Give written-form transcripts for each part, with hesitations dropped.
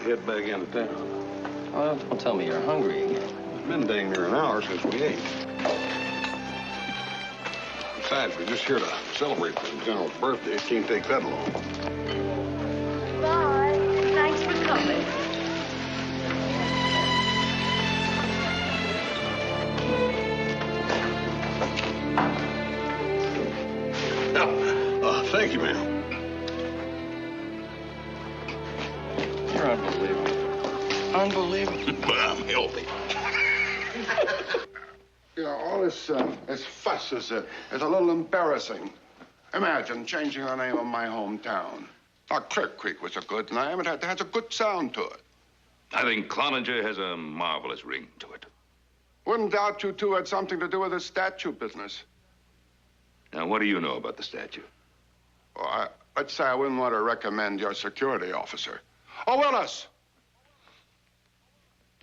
head back into town. Well, don't tell me you're hungry again. It's been dang near an hour since we ate. Besides, we're just here to celebrate the General's birthday. Can't take that long. Bye. Thanks for coming. Thank you, ma'am. You're unbelievable. Unbelievable. But I'm healthy. You know, all this fuss is a little embarrassing. Imagine changing the name of my hometown. Now, Clear Creek was a good name. It has a good sound to it. I think Cloninger has a marvelous ring to it. Wouldn't doubt you two had something to do with the statue business. Now, what do you know about the statue? Well, let's say I wouldn't want to recommend your security officer. Oh, Willis!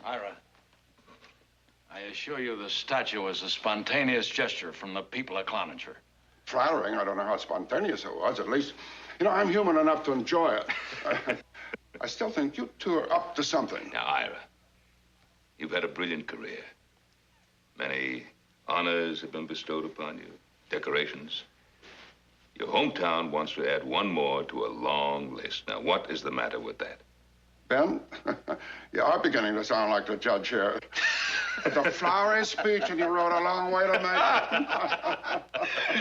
Ira, I assure you the statue was a spontaneous gesture from the people of Cloninger. Flattering. I don't know how spontaneous it was. At least, you know, I'm human enough to enjoy it. I still think you two are up to something. Now, Ira, you've had a brilliant career. Many honors have been bestowed upon you, decorations. Your hometown wants to add one more to a long list. Now, what is the matter with that? Ben, you are beginning to sound like the judge here. The flowery speech, and you rode a long way to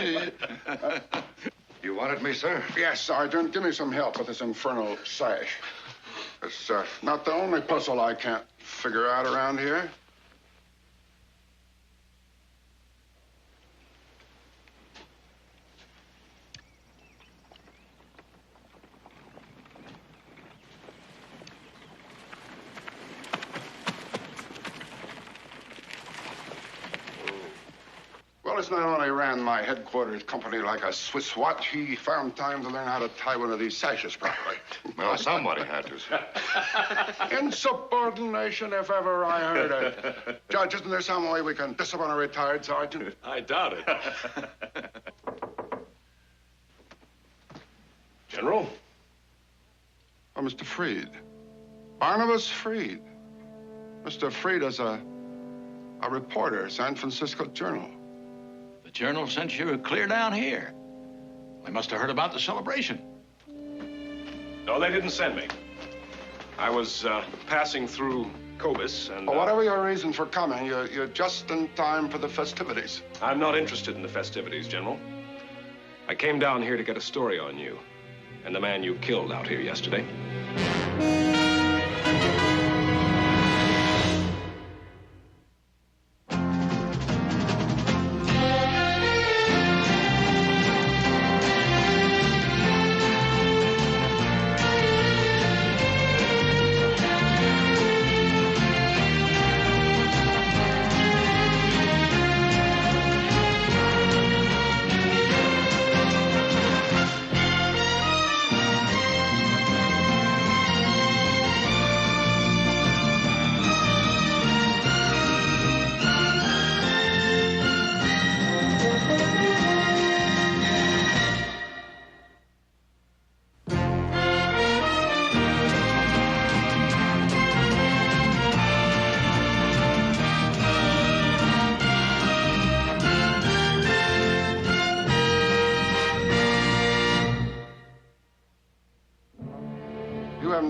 make it. You wanted me, sir? Yes, Sergeant. Give me some help with this infernal sash. It's not the only puzzle I can't figure out around here. Willis not only ran my headquarters company like a Swiss watch, he found time to learn how to tie one of these sashes properly. Well, somebody had to, sir. Insubordination, if ever I heard it. Judge, isn't there some way we can discipline a retired sergeant? I doubt it. General? Oh, Mr. Freed. Barnabas Freed. Mr. Freed is a reporter, San Francisco Journal. The Journal sent you clear down here. They must have heard about the celebration. No, they didn't send me. I was passing through Cobus and... Well, whatever your reason for coming, you're just in time for the festivities. I'm not interested in the festivities, General. I came down here to get a story on you and the man you killed out here yesterday.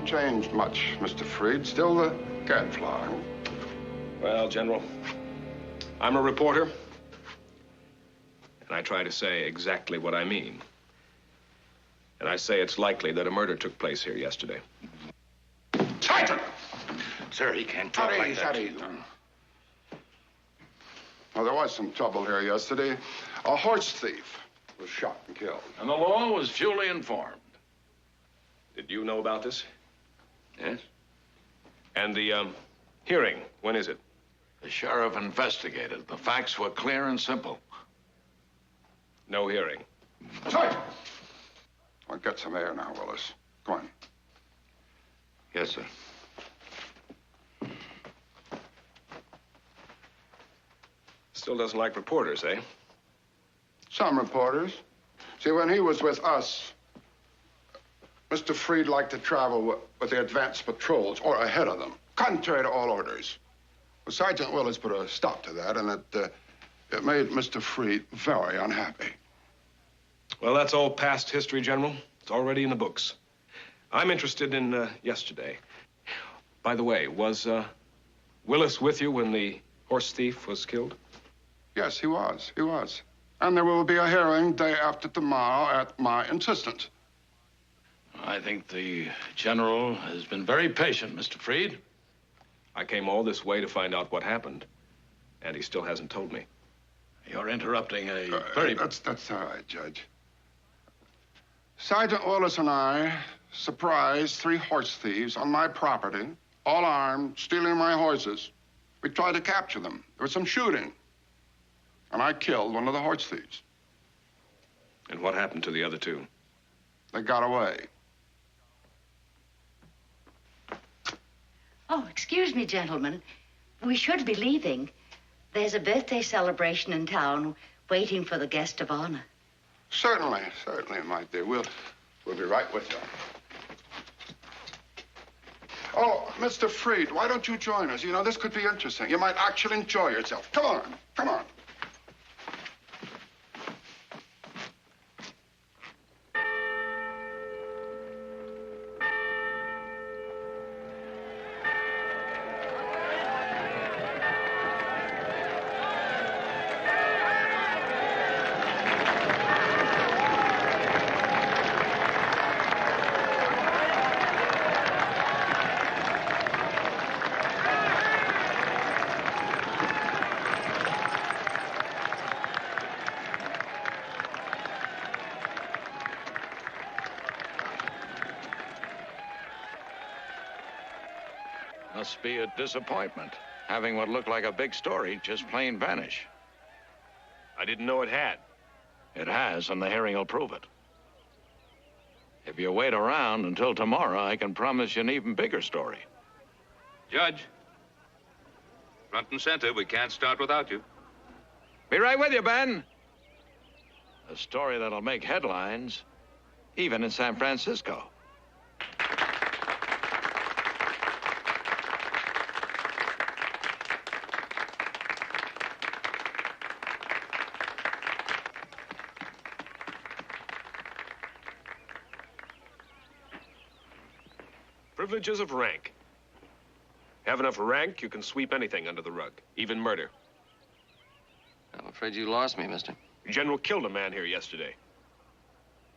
Changed much, Mr. Freed. Still the gadfly. Well, General, I'm a reporter, and I try to say exactly what I mean. And I say it's likely that a murder took place here yesterday. Sergeant! Sir, he can't talk like that. Well, there was some trouble here yesterday. A horse thief was shot and killed. And the law was duly informed. Did you know about this? Yes? And the hearing, when is it? The sheriff investigated. The facts were clear and simple. No hearing. Sergeant! Well, get some air now, Willis. Go on. Yes, sir. Still doesn't like reporters, eh? Some reporters. See, when he was with us, Mr. Freed liked to travel with the advance patrols, or ahead of them, contrary to all orders. Well, Sergeant Willis put a stop to that, and it made Mr. Freed very unhappy. Well, that's all past history, General. It's already in the books. I'm interested in yesterday. By the way, was Willis with you when the horse thief was killed? Yes, he was. He was. And there will be a hearing day after tomorrow at my insistence. I think the General has been very patient, Mr. Freed. I came all this way to find out what happened, and he still hasn't told me. You're interrupting a very... That's all right, Judge. Sergeant Willis and I surprised 3 horse thieves on my property, all armed, stealing my horses. We tried to capture them. There was some shooting. And I killed one of the horse thieves. And what happened to the other 2? They got away. Oh, excuse me, gentlemen. We should be leaving. There's a birthday celebration in town waiting for the guest of honor. Certainly, my dear. We'll be right with you. Oh, Mr. Freed, why don't you join us? You know, this could be interesting. You might actually enjoy yourself. Come on, come on. Must be a disappointment, having what looked like a big story just plain vanish. I didn't know it had. It has, and the hearing will prove it. If you wait around until tomorrow, I can promise you an even bigger story. Judge, front and center, we can't start without you. Be right with you, Ben. A story that'll make headlines, even in San Francisco. Privileges of rank. Have enough rank, you can sweep anything under the rug, even murder. I'm afraid you lost me, mister. The general killed a man here yesterday.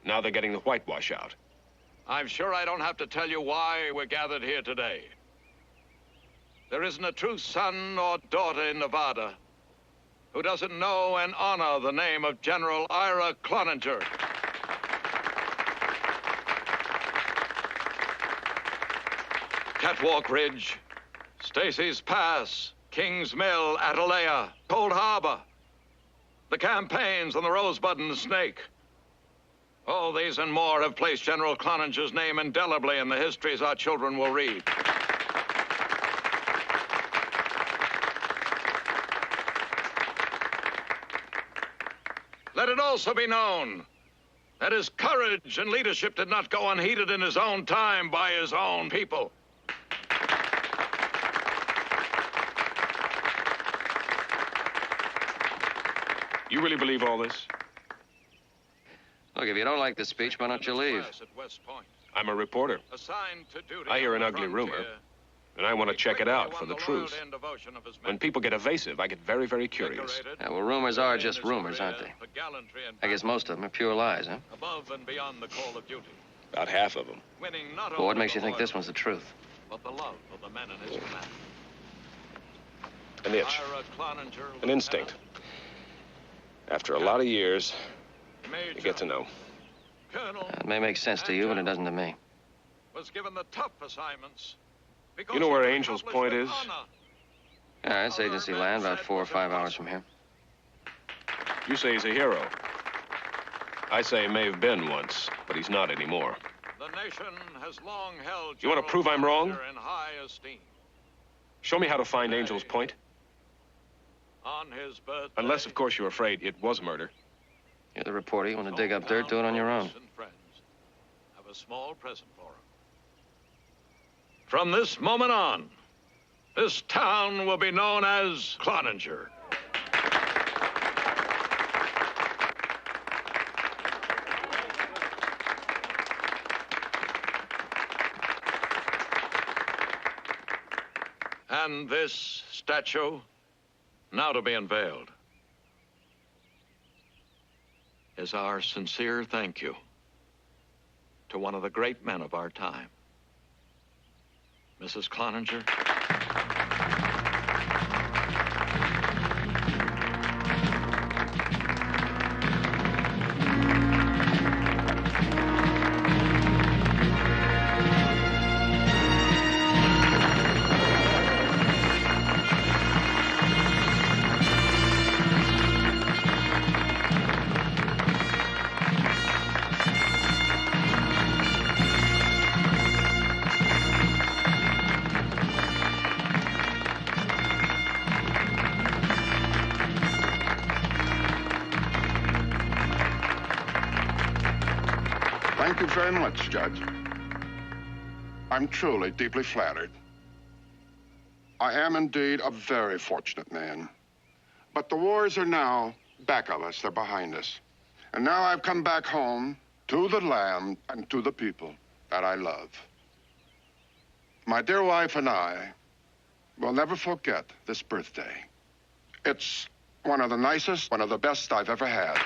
Now they're getting the whitewash out. I'm sure I don't have to tell you why we're gathered here today. There isn't a true son or daughter in Nevada who doesn't know and honor the name of General Ira Cloninger. Catwalk Ridge, Stacy's Pass, Kings Mill, Atalaya, Cold Harbor, the campaigns on the Rosebud and the Snake. All these and more have placed General Cloninger's name indelibly in the histories our children will read. Let it also be known that his courage and leadership did not go unheeded in his own time by his own people. You really believe all this? Look, if you don't like the speech, why don't you leave? I'm a reporter. I hear an ugly rumor, and I want to check it out for the truth. When people get evasive, I get very, very curious. Yeah, well, rumors are just rumors, aren't they? I guess most of them are pure lies, huh? Above and beyond the call of duty. About half of them. Well, what makes you think this one's the truth? But the love of the men in his command. An itch. An instinct. After a lot of years, you get to know. It may make sense to you, but it doesn't to me. Was given the tough assignments. You know where Angel's Point is? Yeah, it's agency land, about 4 or 5 hours from here. You say he's a hero. I say he may have been once, but he's not anymore. The nation has long held You want to prove I'm wrong? in high esteem. Show me how to find Angel's Point. On his birthday, Unless, of course, you're afraid it was murder. You're the reporter. You want to dig up dirt, do it on your own. a small present for him. From this moment on, this town will be known as Cloninger. And this statue, now to be unveiled, is our sincere thank you to one of the great men of our time. Mrs. Cloninger. Thank you very much, Judge. I'm truly deeply flattered. I am indeed a very fortunate man. But the wars are now back of us. They're behind us. And now I've come back home to the land and to the people that I love. My dear wife and I will never forget this birthday. It's one of the nicest, one of the best I've ever had.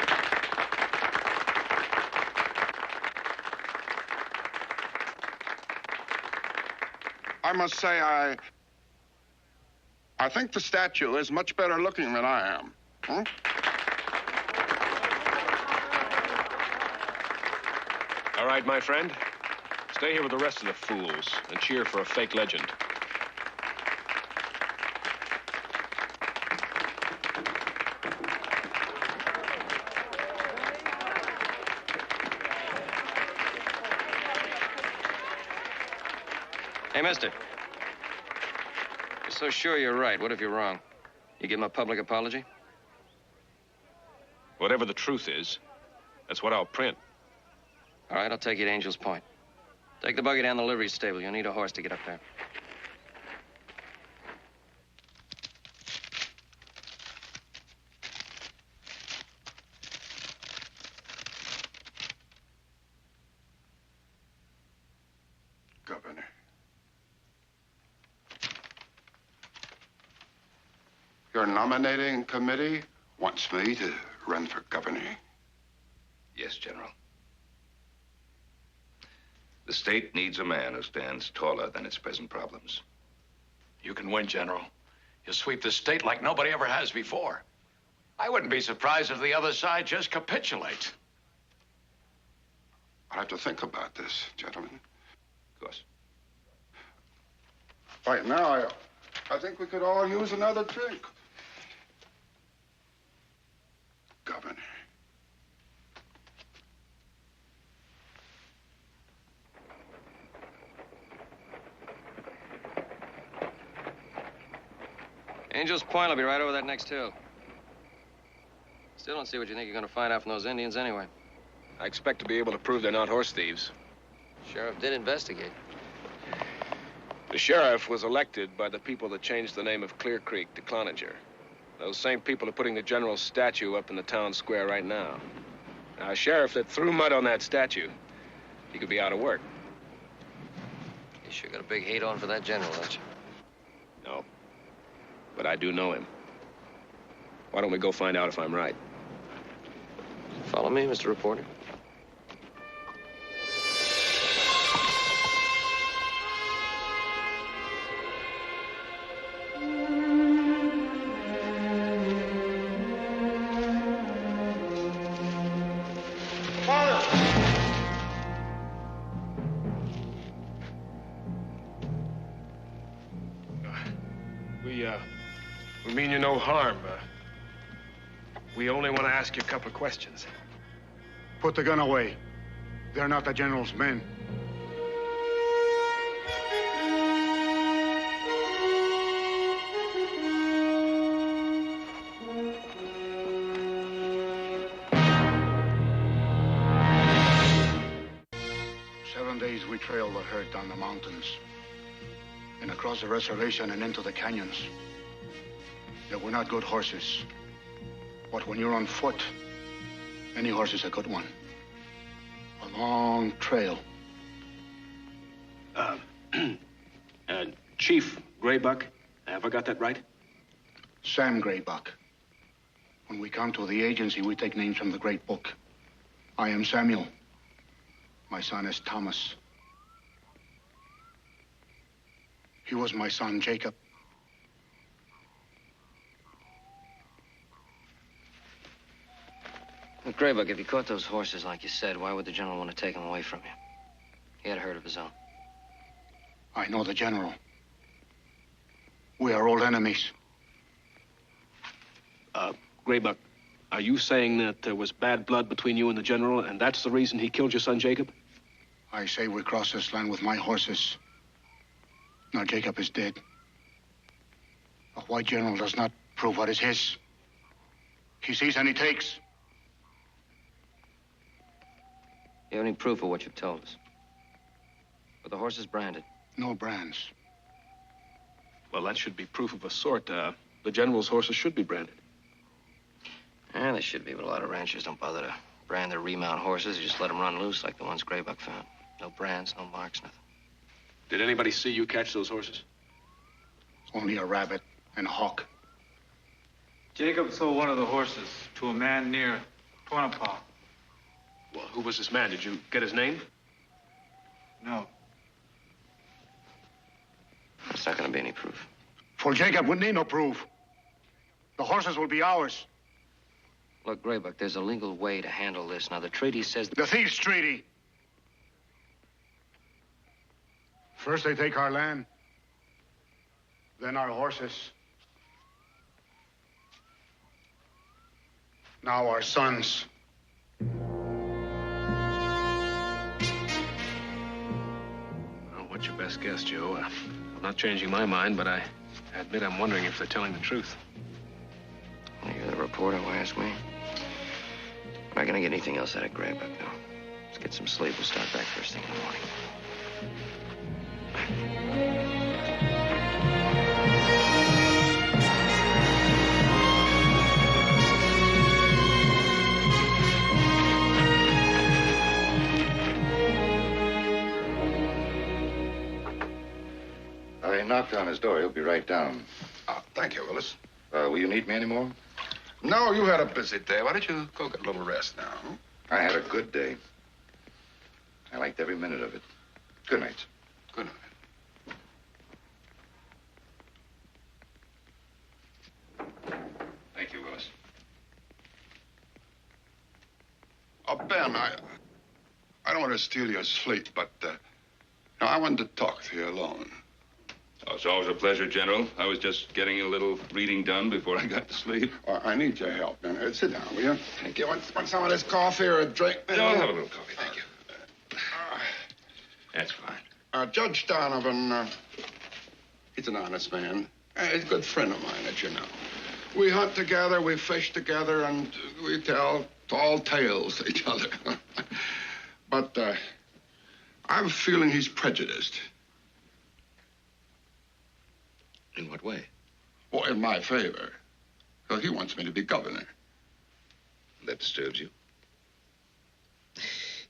I must say, I think the statue is much better looking than I am. Hmm? All right, my friend. Stay here with the rest of the fools and cheer for a fake legend. Hey, mister. You're so sure you're right. What if you're wrong? You give him a public apology? Whatever the truth is, that's what I'll print. All right, I'll take you to Angel's Point. Take the buggy down the livery stable. You'll need a horse to get up there. Governor. Your nominating committee wants me to run for governor. Yes, General. The state needs a man who stands taller than its present problems. You can win, General. You'll sweep the state like nobody ever has before. I wouldn't be surprised if the other side just capitulates. I'll have to think about this, gentlemen. Of course. Right now, I think we could all use another drink. Governor. Angel's Point will be right over that next hill. Still don't see what you think you're going to find out from those Indians anyway. I expect to be able to prove they're not horse thieves. Sheriff did investigate. The sheriff was elected by the people that changed the name of Clear Creek to Cloninger. Those same people are putting the general's statue up in the town square right now. Now, a sheriff that threw mud on that statue, he could be out of work. You sure got a big hate on for that general, don't you? No. But I do know him. Why don't we go find out if I'm right? Follow me, Mr. Reporter. We mean you no harm. We only want to ask you a couple of questions. Put the gun away. They're not the general's men. days we trailed the herd down the mountains and across the reservation and into the canyons. They were not good horses. But when you're on foot, any horse is a good one. A long trail. Chief Graybuck, have I got that right? Sam Graybuck. When we come to the agency, we take names from the great book. I am Samuel. My son is Thomas. He was my son, Jacob. Look, Graybuck, if you caught those horses like you said, why would the general want to take them away from you? He had a herd of his own. I know the general. We are old enemies. Graybuck, are you saying that there was bad blood between you and the general, and that's the reason he killed your son, Jacob? I say we cross this land with my horses. Now Jacob is dead. A white general does not prove what is his. He sees and he takes. You have any proof of what you've told us? Were the horses branded? No brands. Well, that should be proof of a sort. The general's horses should be branded. Yeah, they should be, but a lot of ranchers don't bother to brand their remount horses. They just let them run loose like the ones Graybuck found. No brands, no marks, nothing. Did anybody see you catch those horses? Only a rabbit and a hawk. Jacob sold one of the horses to a man near Tonopah. Well, who was this man? Did you get his name? No. That's not going to be any proof. For Jacob, we need no proof. The horses will be ours. Look, Graybuck, there's a legal way to handle this. Now, the treaty says... The thieves' treaty. First they take our land, then our horses. Now our sons. Well, what's your best guess, Joe? I'm not changing my mind, but I admit I'm wondering if they're telling the truth. Well, you're the reporter. Why ask me? I'm not going to get anything else out of Graybuck, though. Let's get some sleep. We'll start back first thing in the morning. I knocked on his door. He'll be right down. Oh, thank you, Willis. Will you need me anymore? No, you had a busy day. Why don't you go get a little rest now? Huh? I had a good day. I liked every minute of it. Good night, sir. Good night. Thank you, Willis. Ben, I don't want to steal your sleep, but no, I wanted to talk to you alone. Oh, it's always a pleasure, General. I was just getting a little reading done before I got to sleep. I need your help, man. Sit down, will you? Thank you. Want some of this coffee or a drink? No, I'll have a little coffee, thank you. That's fine. Judge Donovan, he's an honest man. He's a good friend of mine, as you know. We hunt together, we fish together, and we tell tall tales to each other. But I have a feeling he's prejudiced. In what way? Well, in my favor. Well, he wants me to be governor. That disturbs you?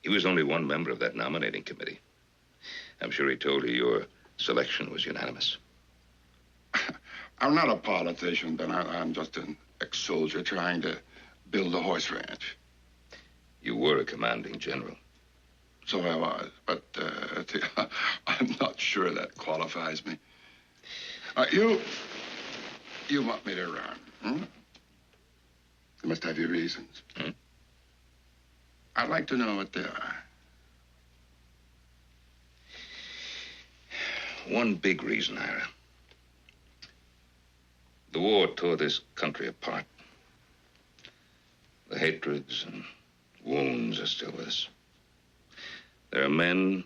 He was only one member of that nominating committee. I'm sure he told you your selection was unanimous. I'm not a politician, Ben. I'm just an ex-soldier trying to build a horse ranch. You were a commanding general. So I was, but I'm not sure that qualifies me. You want me to run, hmm? You must have your reasons. Hmm? I'd like to know what they are. One big reason, Ira. The war tore this country apart. The hatreds and wounds are still with us. There are men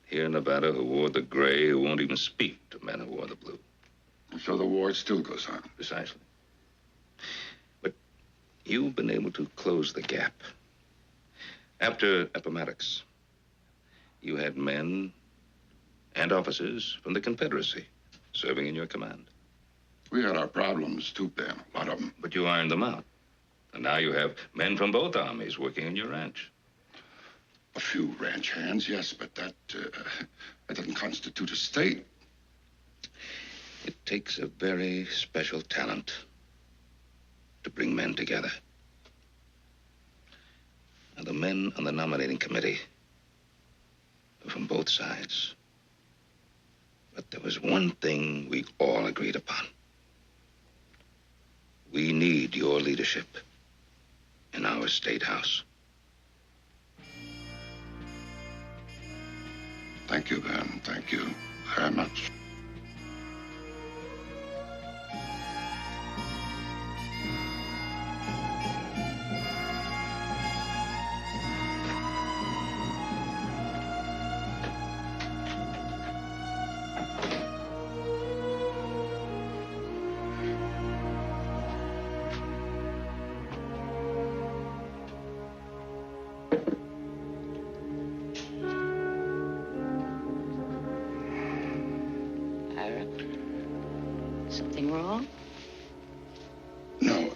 here in Nevada who wore the gray who won't even speak to men who wore the blue. And so the war still goes on. Precisely. But you've been able to close the gap. After Appomattox, you had men and officers from the Confederacy serving in your command. We had our problems, too, Ben, a lot of them. But you ironed them out. And now you have men from both armies working in your ranch. A few ranch hands, yes, but that doesn't constitute a state. It takes a very special talent to bring men together. Now, the men on the nominating committee are from both sides. But there was one thing we all agreed upon. We need your leadership in our state house. Thank you, Ben. Thank you very much. Ira, something wrong? No.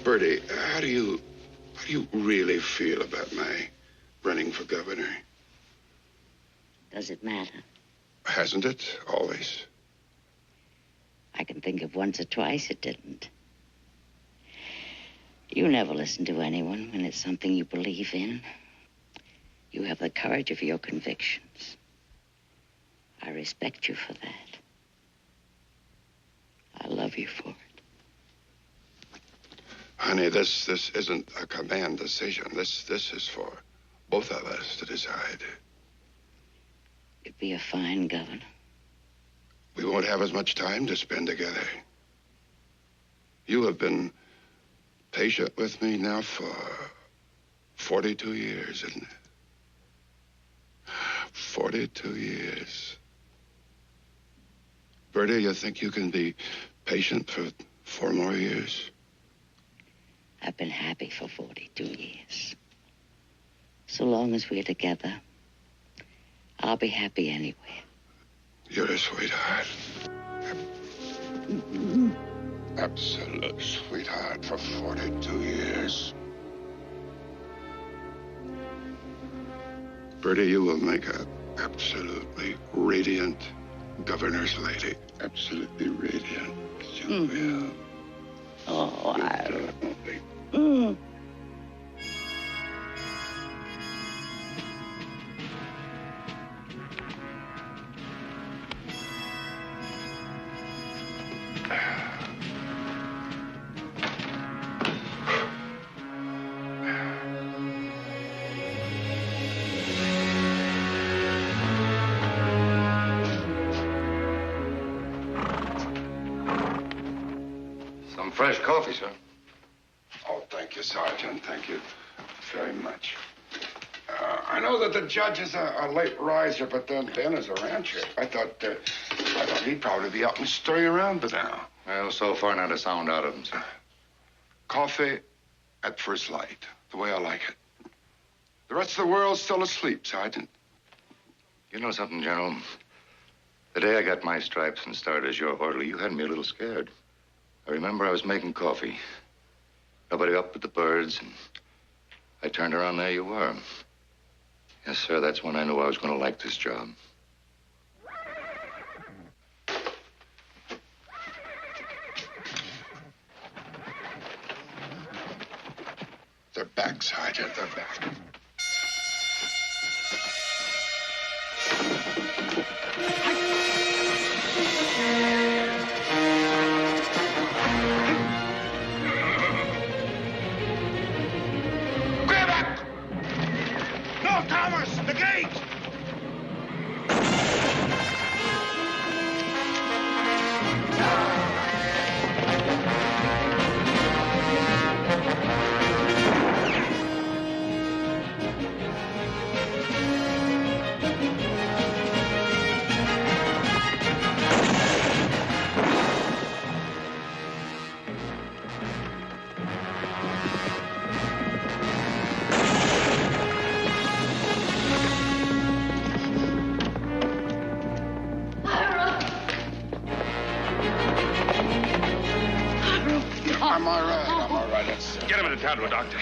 Bertie, how do you really feel about my running for governor? Does it matter? Hasn't it always? I can think of once or twice it didn't. You never listen to anyone when it's something you believe in. You have the courage of your convictions. I respect you for that. I love you for it. Honey, this isn't a command decision. This is for both of us to decide. You'd be a fine governor. We won't have as much time to spend together. You have been patient with me now for 42 years, isn't it? 42 years. Bertie, you think you can be patient for 4 more years? I've been happy for 42 years. So long as we're together, I'll be happy anyway. You're a sweetheart. Absolute sweetheart for 42 years. Bertie, you will make an absolutely radiant governor's lady. Absolutely radiant. You will. Oh, Ira. Some fresh coffee, sir. Oh, thank you, Sergeant. Thank you very much. I know that the judge is a late riser, but then Ben is a rancher. I thought he'd probably be up and stirring around by now. Well, so far not a sound out of him, sir. Coffee at first light, the way I like it. The rest of the world's still asleep, Sergeant. You know something, General? The day I got my stripes and started as your orderly, you had me a little scared. I remember I was making coffee. Nobody up but the birds, and I turned around, there you were. Yes, sir, that's when I knew I was going to like this job. They're back, Sergeant. They're back. The gate! Get him into town to a doctor.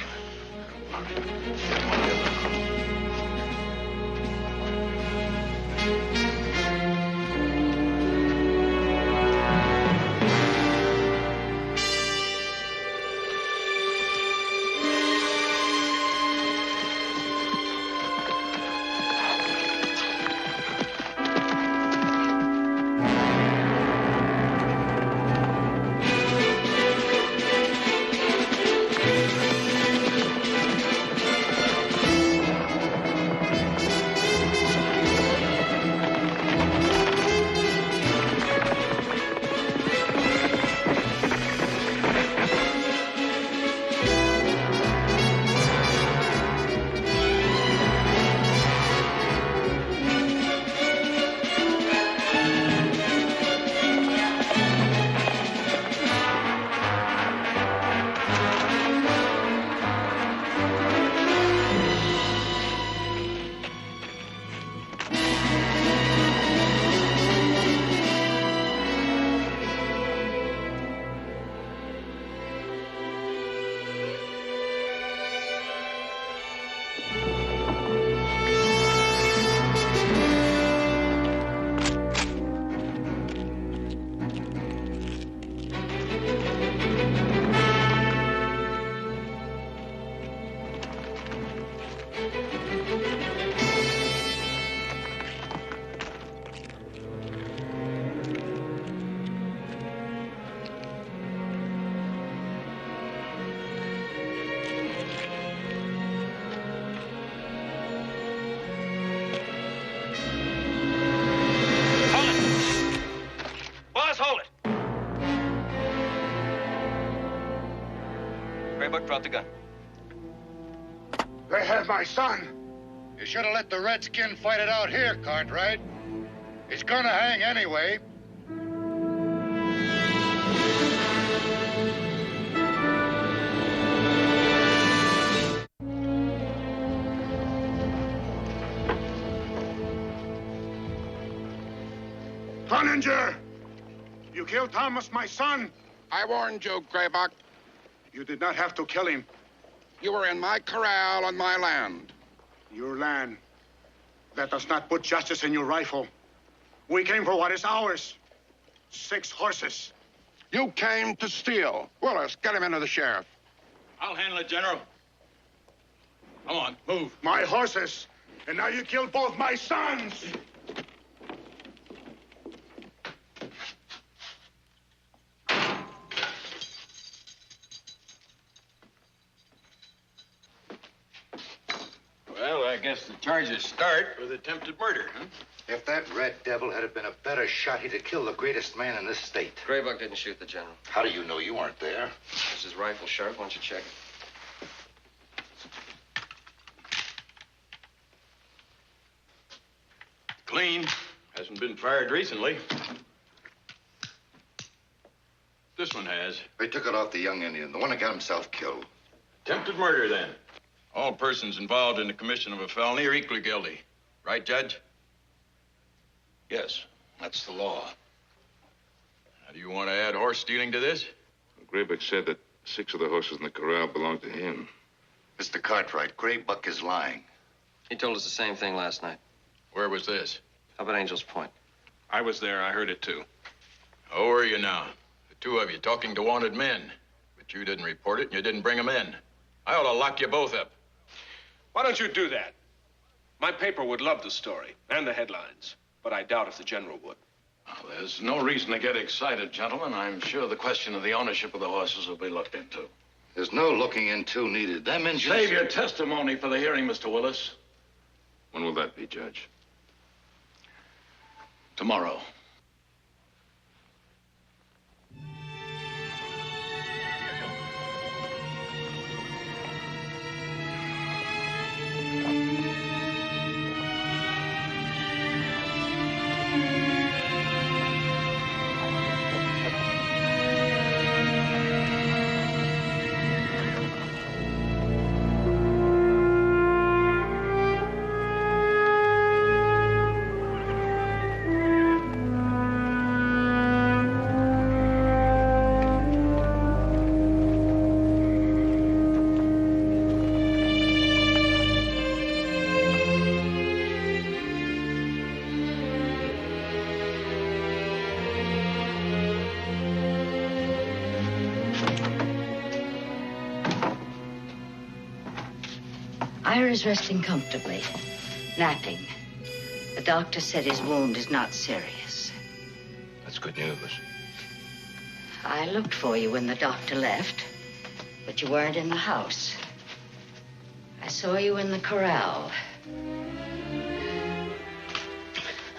Drop the gun. They have my son. You should have let the redskin fight it out here, Cartwright. He's gonna hang anyway. Cloninger! You killed Thomas, my son. I warned you, Graybuck. You did not have to kill him. You were in my corral on my land. Your land. That does not put justice in your rifle. We came for what is ours. 6 horses. You came to steal. Willis, get him into the sheriff. I'll handle it, General. Come on, move. My horses. And now you killed both my sons. Well, I guess the charges start with attempted murder, huh? If that red devil had been a better shot, he'd have killed the greatest man in this state. Graybuck didn't shoot the general. How do you know you weren't there? This is rifle, Sheriff. Why don't you check it? Clean. Hasn't been fired recently. This one has. They took it off the young Indian, the one that got himself killed. Attempted murder, then. All persons involved in the commission of a felony are equally guilty. Right, Judge? Yes, that's the law. Now, do you want to add horse stealing to this? Graybuck said that 6 of the horses in the corral belonged to him. Mr. Cartwright, Graybuck is lying. He told us the same thing last night. Where was this? Up at Angel's Point. I was there. I heard it, too. Oh, where are you now? The 2 of you talking to wanted men. But you didn't report it and you didn't bring them in. I ought to lock you both up. Why don't you do that? My paper would love the story and the headlines, but I doubt if the general would. Well, there's no reason to get excited, gentlemen. I'm sure the question of the ownership of the horses will be looked into. There's no looking into needed. Them engines... Save your testimony for the hearing, Mr. Willis. When will that be, Judge? Tomorrow. Ira's resting comfortably, napping. The doctor said his wound is not serious. That's good news. I looked for you when the doctor left, but you weren't in the house. I saw you in the corral.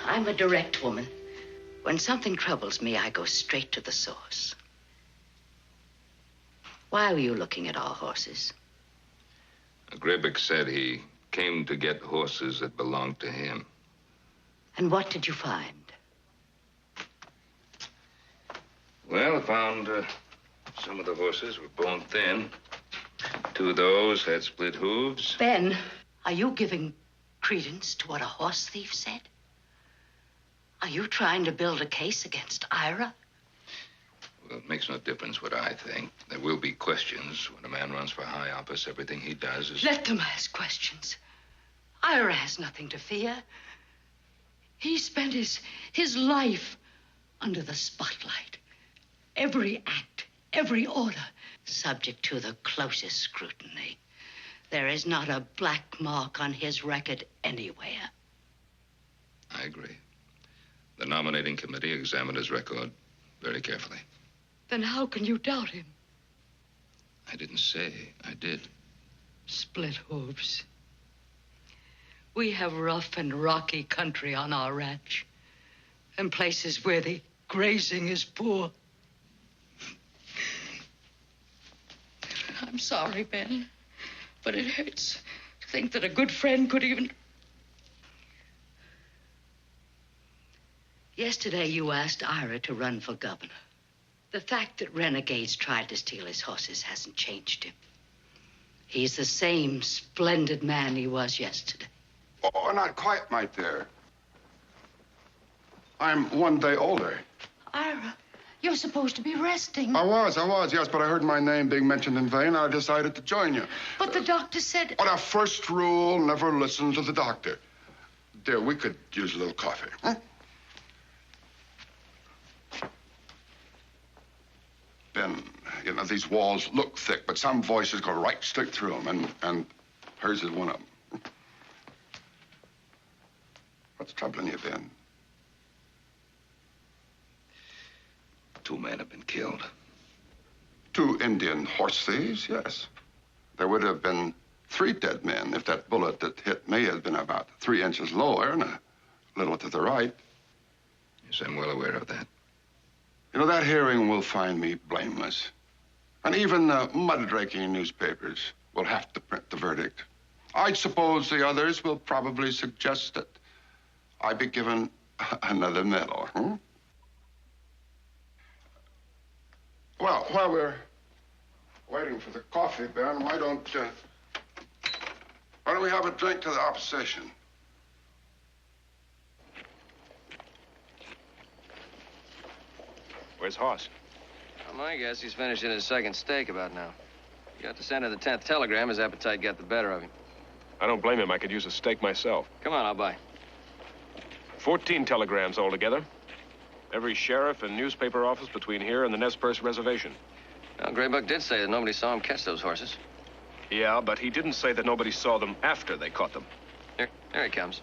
I'm a direct woman. When something troubles me, I go straight to the source. Why were you looking at our horses? Graybeck said he came to get horses that belonged to him. And what did you find? Well, I found some of the horses were bone thin. Two of those had split hooves. Ben, are you giving credence to what a horse thief said? Are you trying to build a case against Ira? Well, it makes no difference what I think. There will be questions. When a man runs for high office, everything he does is... Let them ask questions. Ira has nothing to fear. He spent his life under the spotlight. Every act, every order, subject to the closest scrutiny. There is not a black mark on his record anywhere. I agree. The nominating committee examined his record very carefully. Then how can you doubt him? I didn't say I did. Split hooves. We have rough and rocky country on our ranch, and places where the grazing is poor. I'm sorry, Ben, but it hurts to think that a good friend could even... Yesterday, you asked Ira to run for governor. The fact that renegades tried to steal his horses hasn't changed him. He's the same splendid man he was yesterday. Oh, not quite, my dear. I'm 1 day older. Ira, you're supposed to be resting. I was, yes, but I heard my name being mentioned in vain, and I decided to join you. But the doctor said... But our first rule, never listen to the doctor. Dear, we could use a little coffee, huh? Ben, you know, these walls look thick, but some voices go right straight through them, and hers is one of them. What's troubling you, Ben? 2 men have been killed. 2 Indian horse thieves, yes. There would have been 3 dead men if that bullet that hit me had been about 3 inches lower and a little to the right. Yes, I'm well aware of that. You know, that hearing will find me blameless. And even the mud-raking newspapers will have to print the verdict. I suppose the others will probably suggest that I be given another medal, huh? Well, while we're waiting for the coffee, Ben, why don't we have a drink to the opposition? Where's Hoss? Well, my guess he's finishing his second steak about now. He got to send her the 10th telegram. His appetite got the better of him. I don't blame him. I could use a steak myself. Come on, I'll buy. 14 telegrams altogether. Every sheriff and newspaper office between here and the Nez Perce Reservation. Well, Graybuck did say that nobody saw him catch those horses. Yeah, but he didn't say that nobody saw them after they caught them. Here he comes.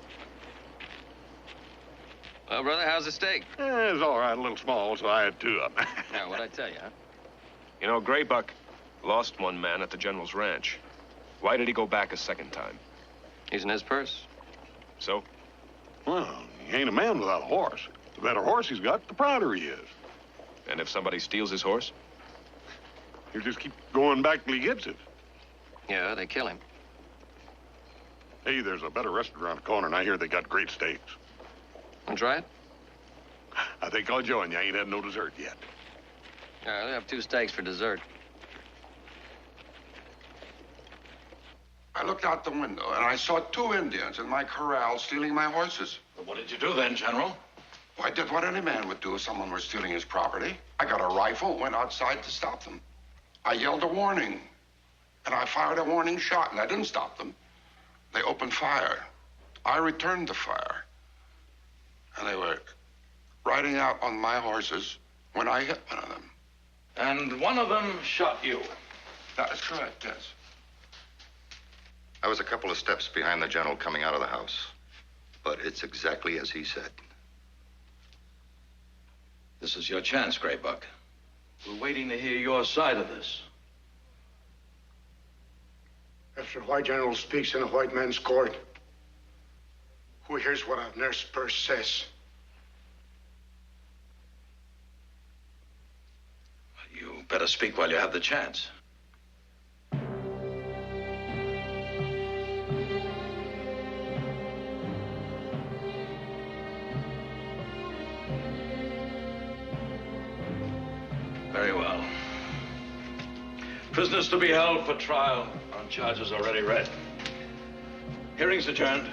Well, brother, how's the steak? It's all right, a little small, so I had 2 of them. Now, what'd I tell you, huh? You know, Graybuck lost 1 man at the General's ranch. Why did he go back a second time? He's in his purse. So? Well, he ain't a man without a horse. The better horse he's got, the prouder he is. And if somebody steals his horse? He'll just keep going back till he gets it. Yeah, they kill him. Hey, there's a better restaurant around the corner, and I hear they got great steaks. Want to try it? I think I'll join you. I ain't had no dessert yet. All right, we'll have 2 steaks for dessert. I looked out the window, and I saw 2 Indians in my corral stealing my horses. Well, what did you do then, General? Well, I did what any man would do if someone were stealing his property. I got a rifle and went outside to stop them. I yelled a warning, and I fired a warning shot, and I didn't stop them. They opened fire. I returned the fire. And they were riding out on my horses when I hit one of them. And one of them shot you. That is correct, yes. I was a couple of steps behind the general coming out of the house. But it's exactly as he said. This is your chance, Graybuck. We're waiting to hear your side of this. After a white general speaks in a white man's court, who hears what a nurse purse says? You better speak while you have the chance. Very well. Prisoners to be held for trial on charges already read. Hearing's adjourned.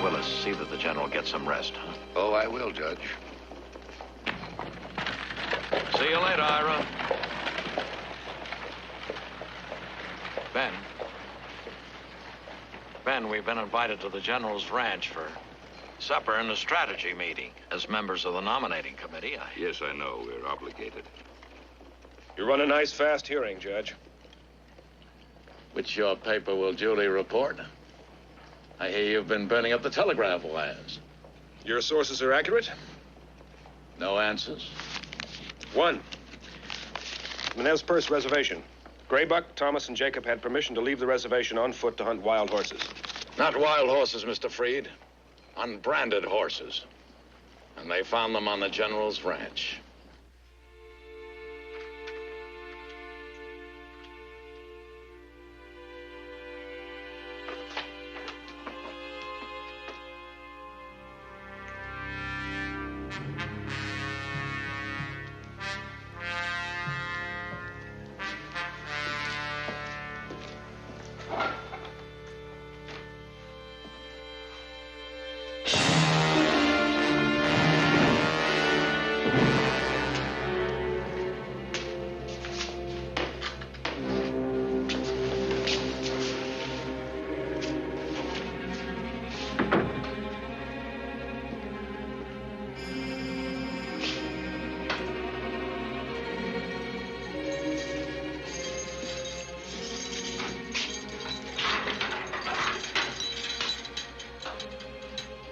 Willis, see that the general gets some rest, huh? Oh, I will, Judge. See you later, Ira. Ben, we've been invited to the General's ranch for supper and a strategy meeting. As members of the nominating committee, Yes, I know. We're obligated. You run a nice, fast hearing, Judge. Which your paper will duly report. I hear you've been burning up the telegraph wires. Your sources are accurate? No answers? 1. Manev's Purse Reservation. Graybuck, Thomas, and Jacob had permission to leave the reservation on foot to hunt wild horses. Not wild horses, Mr. Freed. Unbranded horses. And they found them on the General's ranch.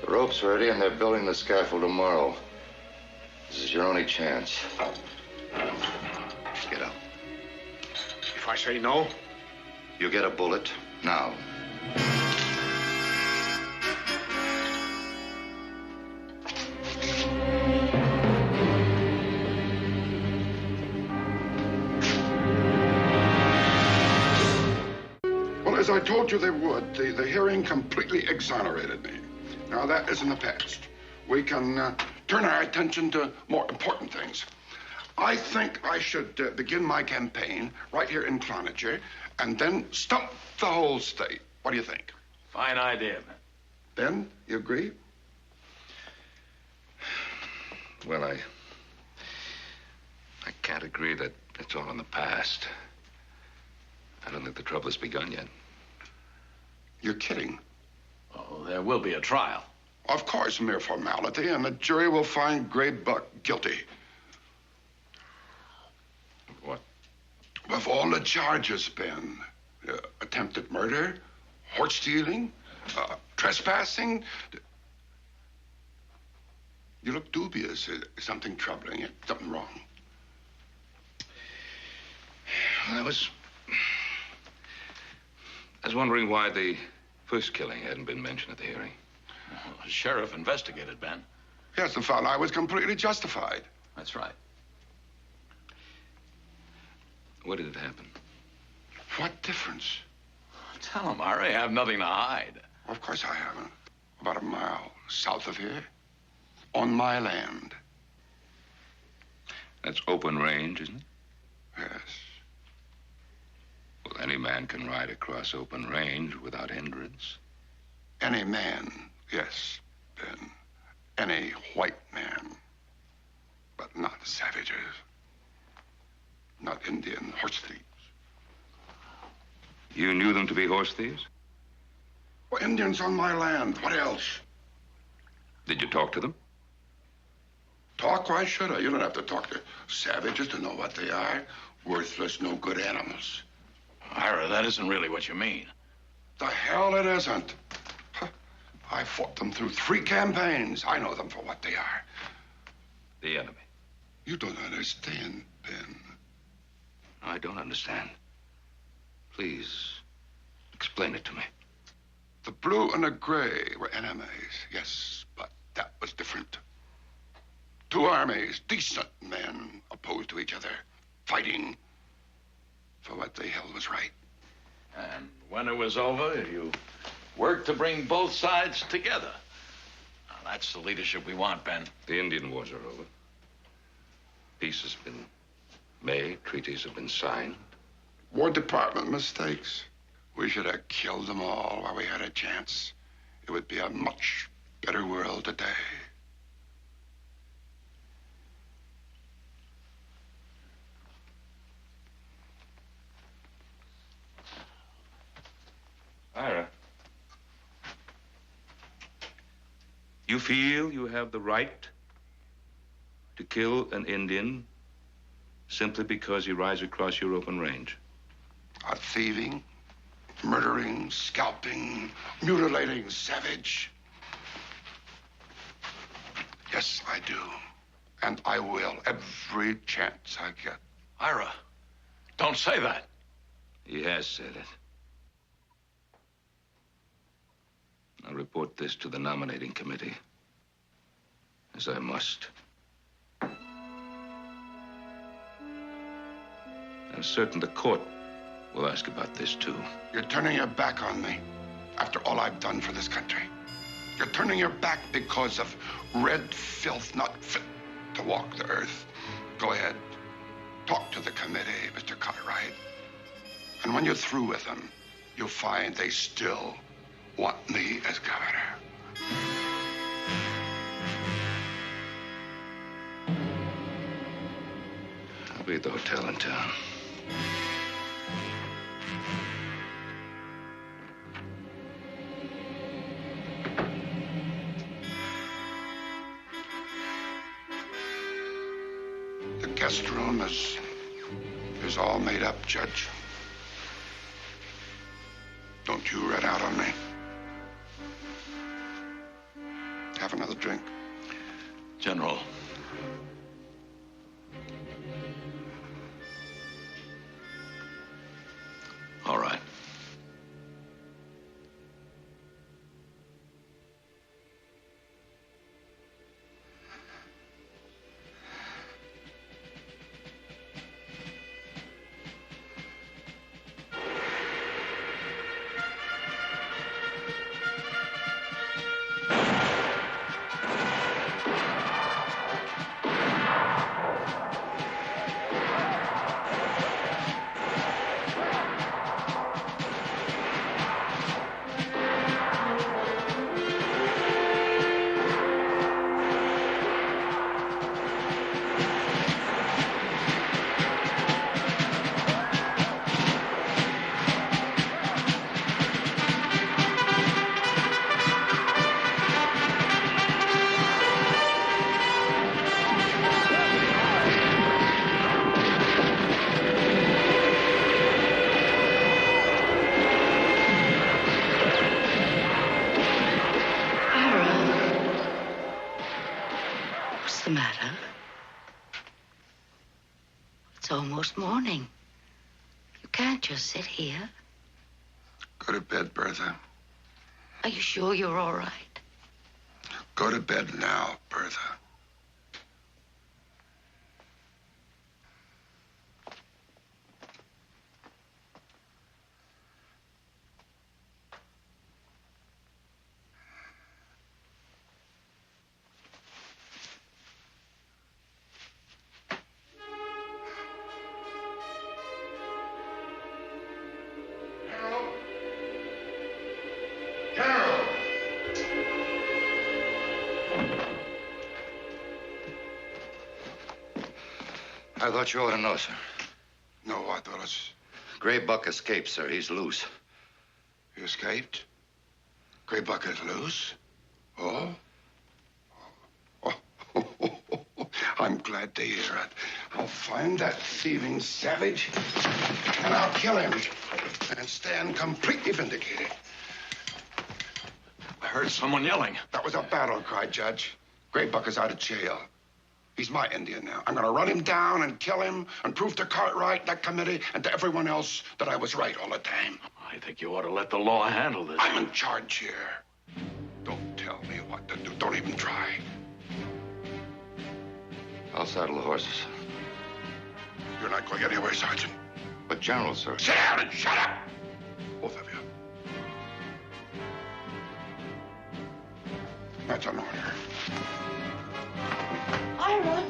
The rope's ready, and they're building the scaffold tomorrow. This is your only chance. Get up. If I say no? You get a bullet now. Well, as I told you they would, the hearing completely exonerated me. Now, that is in the past. We can turn our attention to more important things. I think I should begin my campaign right here in Cloninger and then stump the whole state. What do you think? Fine idea, man. Ben, you agree? Well, I can't agree that it's all in the past. I don't think the trouble has begun yet. You're kidding. Oh, there will be a trial. Of course, mere formality, and the jury will find Graybuck guilty. What? Of all the charges, Ben. Attempted murder, horse stealing, trespassing. You look dubious. Is something troubling you? Something wrong? I was wondering why the first killing hadn't been mentioned at the hearing. Well, the sheriff investigated, Ben. Yes, and found I was completely justified. That's right. Where did it happen? What difference? Tell him, Ira. I have nothing to hide. Of course I haven't. About a mile south of here. On my land. That's open range, isn't it? Yes. Well, any man can ride across open range without hindrance. Any man, yes, Ben. Any white man. But not savages. Not Indian horse thieves. You knew them to be horse thieves? Well, Indians on my land. What else? Did you talk to them? Talk? Why should I? You don't have to talk to savages to know what they are. Worthless, no good animals. Ira, that isn't really what you mean. The hell it isn't. I fought them through 3 campaigns. I know them for what they are. The enemy. You don't understand, Ben. I don't understand. Please, explain it to me. The blue and the gray were enemies, yes, but that was different. 2 armies, decent men, opposed to each other, fighting for what they held was right. And when it was over, you worked to bring both sides together. Now, that's the leadership we want, Ben. The Indian wars are over. Peace has been made. Treaties have been signed. War Department mistakes. We should have killed them all while we had a chance. It would be a much better world today. Ira, you feel you have the right to kill an Indian simply because he rides across your open range? A thieving, murdering, scalping, mutilating savage. Yes, I do. And I will every chance I get. Ira, don't say that. He has said it. I'll report this to the nominating committee, as I must. I'm certain the court will ask about this, too. You're turning your back on me after all I've done for this country. You're turning your back because of red filth not fit to walk the earth. Go ahead. Talk to the committee, Mr. Cartwright. And when you're through with them, you'll find they still want me as governor. I'll be at the hotel in town. The guest room is all made up, Judge. Don't you red out on me. Have another drink. General. All right. What's the matter? It's almost morning. You can't just sit here. Go to bed, Bertha. Are you sure you're all right? Go to bed now, Bertha. I thought you ought to know, sir. No, what, Willis? Gray Buck escaped, sir. He's loose. He escaped? Gray Buck is loose? Oh? I'm glad to hear it. I'll find that thieving savage, and I'll kill him and stand completely vindicated. I heard someone yelling. That was a battle cry, Judge. Gray Buck is out of jail. He's my Indian now. I'm going to run him down and kill him and prove to Cartwright, that committee, and to everyone else that I was right all the time. I think you ought to let the law handle this. I'm in charge here. Don't tell me what to do. Don't even try. I'll saddle the horses. You're not going anywhere, Sergeant. But, General, sir. Sit down and shut up! Both of you. That's an order. Ira!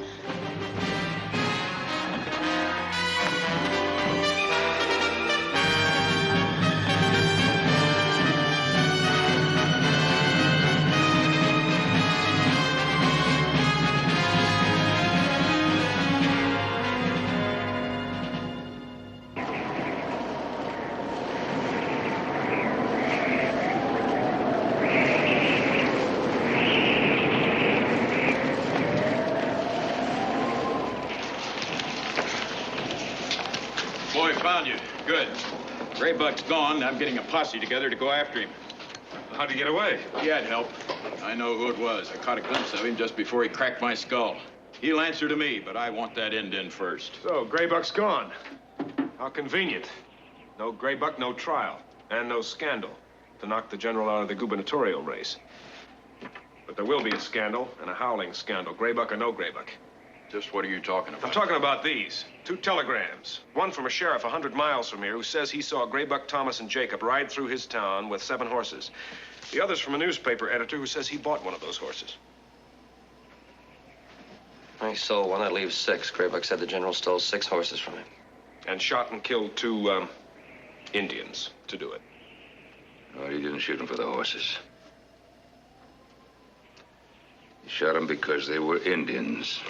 Boy, found you. Good. Gray Buck's gone. I'm getting a posse together to go after him. How'd he get away? He had help. I know who it was. I caught a glimpse of him just before he cracked my skull. He'll answer to me, but I want that end in first. So, Gray Buck's gone. How convenient. No Gray Buck, no trial. And no scandal to knock the general out of the gubernatorial race. But there will be a scandal, and a howling scandal. Gray Buck or no Gray Buck. Just what are you talking about? I'm talking about these. 2 telegrams. One from a sheriff 100 miles from here who says he saw Gray Buck, Thomas, and Jacob ride through his town with 7 horses. The other's from a newspaper editor who says he bought one of those horses. He sold one. That leaves 6. Gray Buck said the general stole 6 horses from him. And shot and killed 2, Indians to do it. No, he didn't shoot him for the horses. He shot them because they were Indians.